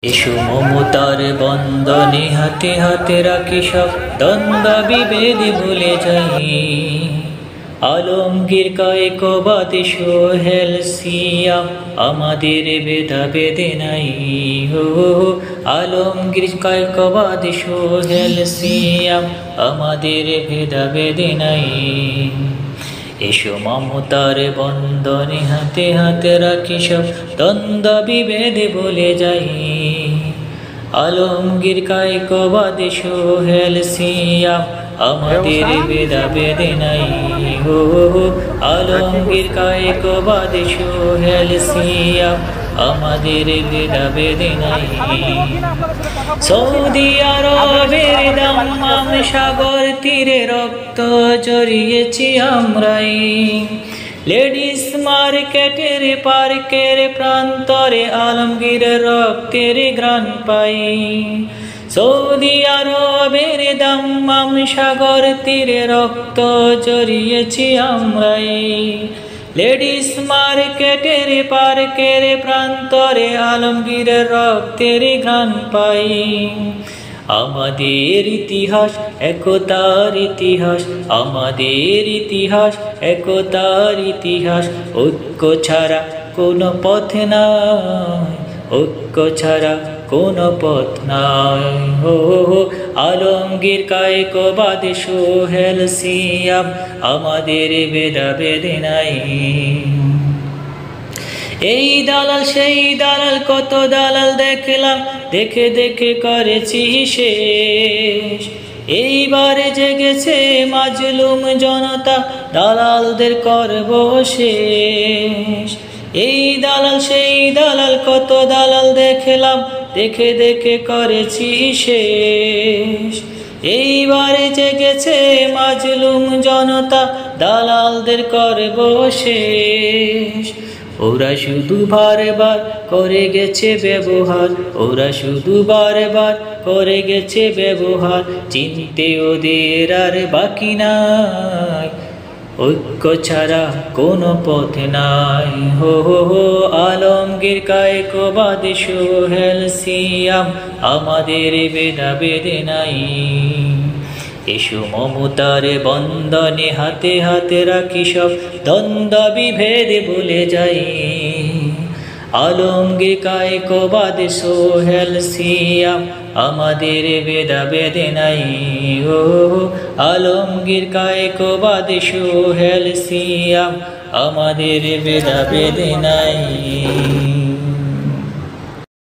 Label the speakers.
Speaker 1: এসো মমতার বন্দনে হাতে হাতে রাখি সব দ্বন্দ্ব বিভেদ ভুলে যাই। আলমগীর কায়কবাদ সোহেল সিয়াম আমাদের ভেদাভেদে নাই। হো আলমগীর কায়কবাদ সোহেল সিয়াম আমাদের ভেদাভেদে নাই। এসো মমতার বন্দনে হাতে হাতে রাখি সব দ্বন্দ্ব বিভেদ ভুলে যাই। আলমগীর কায়কবাদ সোহেল সিয়াম আমাদের ভেদাভেদে নাই। হো আলমগীর কায়কবাদ সোহেল সিয়াম আমাদের ভেদাভেদে নাই। সৌদি আরবের দাম্মাম সাগর তীরে রক্ত জড়িয়েছি আমরাই। লেডিস মার্কেটের পার্কের প্রান্তরে আলমগীরের রক্তের ঘ্রাণ পাই। সৌদি আরবের দাম্মাম সাগর তীরে রক্ত জড়িয়েছি আমরাই। লেডিস মার্কেটের পার্কের প্রান্তরে আলমগীরের রক্তের ঘ্রাণ পাই। আমাদের ইতিহাস একতার ইতিহাস, আমাদের ইতিহাস একতার ইতিহাস। ঐক্য ছাড়া কোনো পথ নাই, ঐক্য ছাড়া কোনো পথ নাই। হো আলমগীর কায়কবাদ সোহেল সিয়াম আমাদের ভেদাভেদে নাই। এই দালাল সেই দালাল কত দালাল দেখলাম, দেখে দেখে করেছি শেষ। এইবারে জেগেছে মাজলুম জনতা, দালালদের করব শেষ। এই দালাল সেই দালাল কত দালাল দেখলাম, দেখে দেখে করেছি শেষ। এইবারে জেগেছে মাজলুম জনতা, দালালদের করব শেষ। ওরা শুধু বারবার করে গেছে ব্যবহার, ওরা শুধু বারবার করে গেছে ব্যবহার। চিনতে ওদের আর বাকি নাই, ঐক্য ছাড়া কোনো পথ নাই। হো আলমগীর কায়কবাদ সোহেল সিয়াম আমাদের ভেদাভেদে নাই। এসো মমতার বন্দনে হাতে হাতে রাখি সব দ্বন্দ্ব বিভেদ ভুলে যাই। আলমগীর কায়কবাদ সোহেল সিয়াম আমাদের ভেদাভেদে নাই। ও আলমগীর কায়কবাদ সোহেল সিয়াম আমাদের ভেদাভেদে নাই।